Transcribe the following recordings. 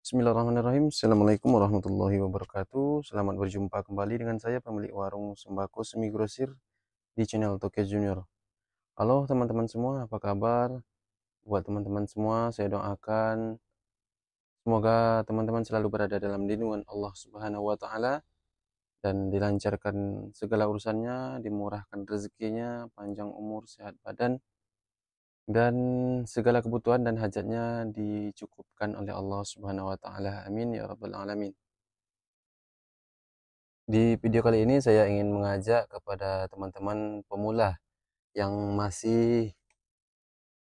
Bismillahirrahmanirrahim. Assalamualaikum warahmatullahi wabarakatuh. Selamat berjumpa kembali dengan saya pemilik warung sembako semi grosir di channel Tokyo Junior. Halo teman-teman semua, apa kabar? Buat teman-teman semua, saya doakan semoga teman-teman selalu berada dalam lindungan Allah Subhanahu wa taala dan dilancarkan segala urusannya, dimurahkan rezekinya, panjang umur, sehat badan, dan segala kebutuhan dan hajatnya dicukupkan oleh Allah Subhanahu wa taala. Amin ya rabbal alamin. Di video kali ini saya ingin mengajak kepada teman-teman pemula yang masih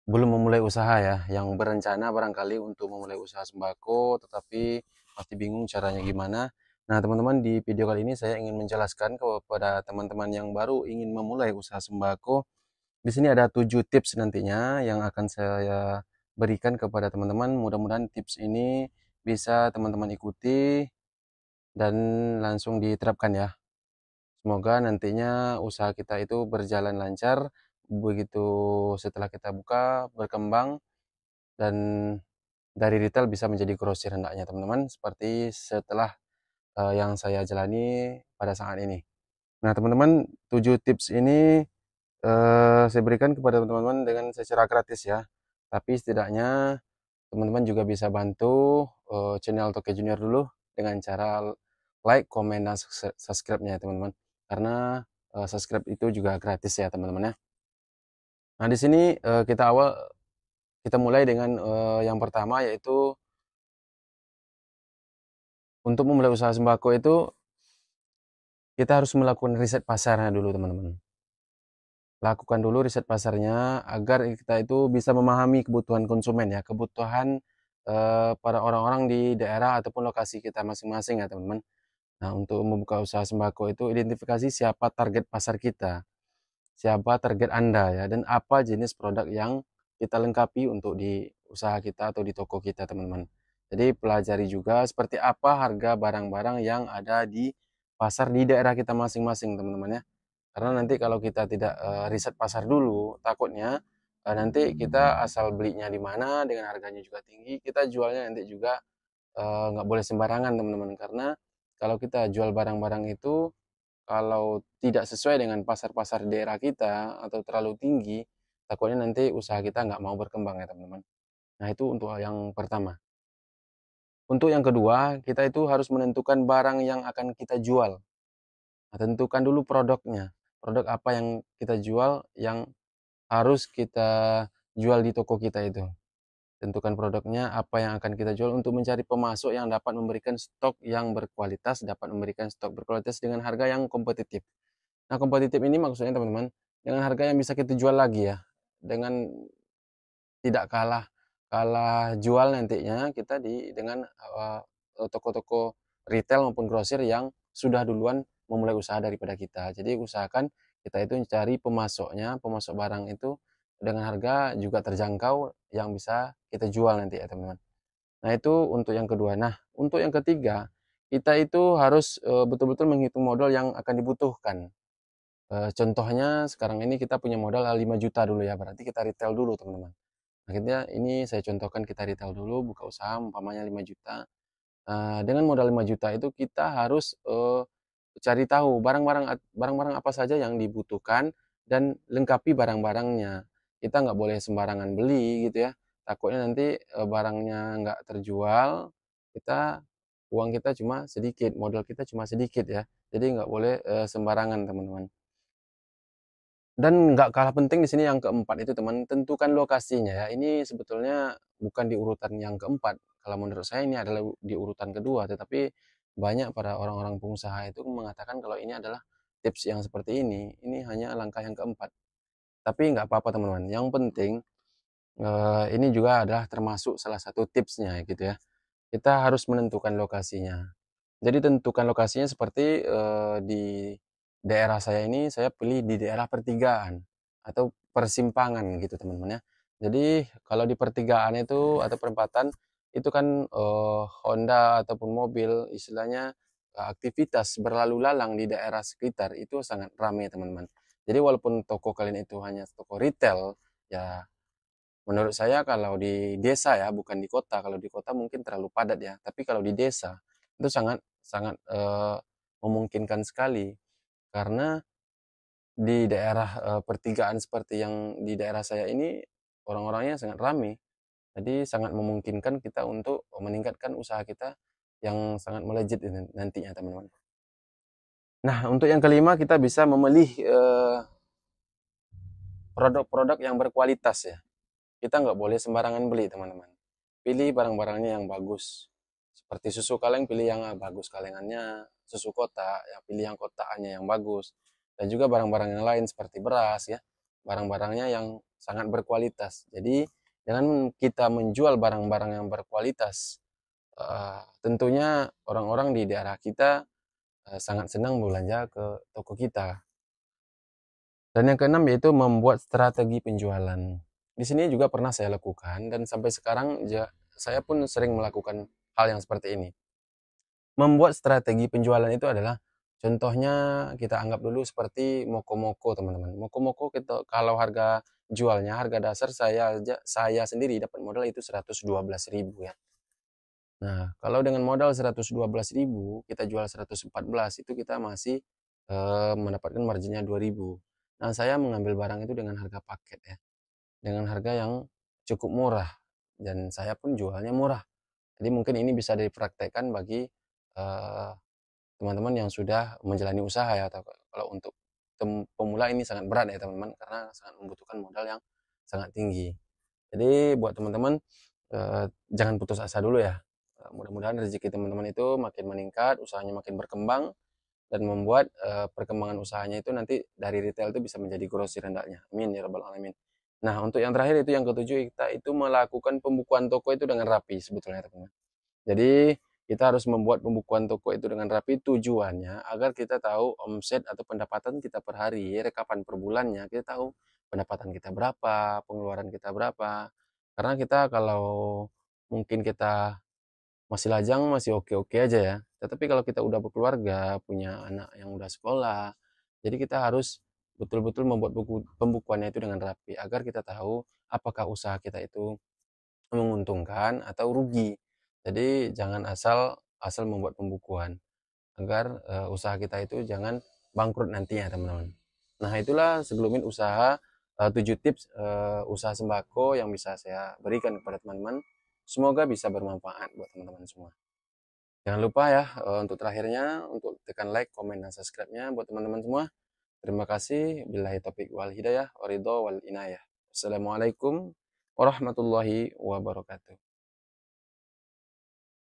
belum memulai usaha ya, yang berencana barangkali untuk memulai usaha sembako tetapi masih bingung caranya gimana. Nah, teman-teman, di video kali ini saya ingin menjelaskan kepada teman-teman yang baru ingin memulai usaha sembako. Di sini ada 7 tips nantinya yang akan saya berikan kepada teman-teman. Mudah-mudahan tips ini bisa teman-teman ikuti dan langsung diterapkan ya. Semoga nantinya usaha kita itu berjalan lancar, begitu setelah kita buka, berkembang, dan dari retail bisa menjadi grosir hendaknya teman-teman, seperti setelah yang saya jalani pada saat ini. Nah teman-teman, 7 tips ini saya berikan kepada teman-teman dengan secara gratis ya, tapi setidaknya teman-teman juga bisa bantu channel Tokyo Junior dulu dengan cara like, komen, dan subscribe-nya ya teman-teman. Karena subscribe itu juga gratis ya teman-teman ya. Nah di sini kita mulai dengan yang pertama, yaitu untuk memulai usaha sembako itu kita harus melakukan riset pasarnya dulu teman-teman. Lakukan dulu riset pasarnya agar kita itu bisa memahami kebutuhan konsumen ya, kebutuhan para orang-orang di daerah ataupun lokasi kita masing-masing ya teman-teman. Nah, untuk membuka usaha sembako itu identifikasi siapa target pasar kita, siapa target Anda ya, dan apa jenis produk yang kita lengkapi untuk di usaha kita atau di toko kita, teman-teman. Jadi pelajari juga seperti apa harga barang-barang yang ada di pasar di daerah kita masing-masing, teman-teman ya. Karena nanti kalau kita tidak riset pasar dulu, takutnya nanti kita asal belinya di mana dengan harganya juga tinggi, kita jualnya nanti juga nggak boleh sembarangan teman-teman, karena kalau kita jual barang-barang itu kalau tidak sesuai dengan pasar-pasar daerah kita atau terlalu tinggi, takutnya nanti usaha kita nggak mau berkembang ya teman-teman. Nah itu untuk yang pertama. Untuk yang kedua, kita itu harus menentukan barang yang akan kita jual. Nah, tentukan dulu produknya. Produk apa yang kita jual yang harus kita jual di toko kita itu. Tentukan produknya, apa yang akan kita jual untuk mencari pemasok yang dapat memberikan stok yang berkualitas, dapat memberikan stok berkualitas dengan harga yang kompetitif. Nah, kompetitif ini maksudnya teman-teman, dengan harga yang bisa kita jual lagi ya, dengan tidak kalah kalah jual nantinya kita dengan toko-toko retail maupun grosir yang sudah duluan memulai usaha daripada kita. Jadi usahakan kita itu cari pemasoknya, pemasok barang itu dengan harga juga terjangkau yang bisa kita jual nanti ya teman-teman. Nah itu untuk yang kedua. Nah untuk yang ketiga, kita itu harus betul-betul menghitung modal yang akan dibutuhkan. Contohnya sekarang ini kita punya modal 5 juta dulu ya, berarti kita retail dulu teman-teman. Akhirnya ini saya contohkan, kita retail dulu, buka usaha umpamanya 5 juta. Dengan modal 5 juta itu kita harus cari tahu barang-barang apa saja yang dibutuhkan dan lengkapi barang-barangnya. Kita nggak boleh sembarangan beli gitu ya. Takutnya nanti barangnya nggak terjual, kita uang kita cuma sedikit, modal kita cuma sedikit ya. Jadi nggak boleh sembarangan teman-teman. Dan nggak kalah penting di sini yang keempat itu teman, tentukan lokasinya ya. Ini sebetulnya bukan di urutan yang keempat. Kalau menurut saya ini adalah di urutan kedua, tetapi banyak para orang-orang pengusaha itu mengatakan kalau ini adalah tips yang seperti ini. Ini hanya langkah yang keempat. Tapi nggak apa-apa teman-teman. Yang penting ini juga adalah termasuk salah satu tipsnya gitu ya. Kita harus menentukan lokasinya. Jadi tentukan lokasinya seperti di daerah saya ini, saya pilih di daerah pertigaan atau persimpangan gitu teman-teman ya. Jadi kalau di pertigaan itu atau perempatan itu kan Honda ataupun mobil istilahnya aktivitas berlalu lalang di daerah sekitar itu sangat ramai teman-teman. Jadi walaupun toko kalian itu hanya toko retail ya, Menurut saya kalau di desa ya, bukan di kota. Kalau di kota mungkin terlalu padat ya, tapi kalau di desa itu sangat sangat memungkinkan sekali karena di daerah pertigaan seperti yang di daerah saya ini orang-orangnya sangat ramai. Jadi sangat memungkinkan kita untuk meningkatkan usaha kita yang sangat melejit ini nantinya teman-teman. Nah, untuk yang kelima kita bisa memilih produk-produk yang berkualitas ya. Kita nggak boleh sembarangan beli teman-teman. Pilih barang-barangnya yang bagus. Seperti susu kaleng, pilih yang bagus kalengannya. Susu kotak, ya pilih yang kotakannya yang bagus. Dan juga barang-barang yang lain seperti beras ya. Barang-barangnya yang sangat berkualitas. Jadi dengan kita menjual barang-barang yang berkualitas, tentunya orang-orang di daerah kita sangat senang belanja ke toko kita. Dan yang keenam yaitu membuat strategi penjualan. Di sini juga pernah saya lakukan dan sampai sekarang saya pun sering melakukan hal yang seperti ini. Membuat strategi penjualan itu adalah contohnya kita anggap dulu seperti moko-moko teman-teman. Moko-moko kita kalau harga jualnya harga dasar saya sendiri dapat modal itu 112.000 ya. Nah, kalau dengan modal 112.000 kita jual 114 itu kita masih mendapatkan marginnya 2.000. Nah, saya mengambil barang itu dengan harga paket ya. Dengan harga yang cukup murah dan saya pun jualnya murah. Jadi mungkin ini bisa dipraktekkan bagi eh, teman-teman yang sudah menjalani usaha ya, atau kalau untuk pemula ini sangat berat ya teman-teman karena sangat membutuhkan modal yang sangat tinggi. Jadi buat teman-teman jangan putus asa dulu ya. Mudah-mudahan rezeki teman-teman itu makin meningkat, usahanya makin berkembang dan membuat perkembangan usahanya itu nanti dari retail itu bisa menjadi grosir hendaknya. Amin ya rabbal alamin. Nah, untuk yang terakhir itu yang ketujuh, kita itu melakukan pembukuan toko itu dengan rapi sebetulnya teman-teman. Jadi kita harus membuat pembukuan toko itu dengan rapi tujuannya agar kita tahu omset atau pendapatan kita per hari, rekapan per bulannya, kita tahu pendapatan kita berapa, pengeluaran kita berapa. Karena kita kalau mungkin kita masih lajang, masih oke-oke aja ya. Tetapi kalau kita udah berkeluarga, punya anak yang udah sekolah, jadi kita harus betul-betul membuat pembukuannya itu dengan rapi agar kita tahu apakah usaha kita itu menguntungkan atau rugi. Jadi jangan asal asal membuat pembukuan agar usaha kita itu jangan bangkrut nantinya teman-teman. Nah itulah segelintir usaha 7 tips usaha sembako yang bisa saya berikan kepada teman-teman. Semoga bisa bermanfaat buat teman-teman semua. Jangan lupa ya untuk terakhirnya untuk tekan like, komen, dan subscribe-nya buat teman-teman semua. Terima kasih. Billahi taufiq wal hidayah, waridho wal inayah. Assalamualaikum warahmatullahi wabarakatuh.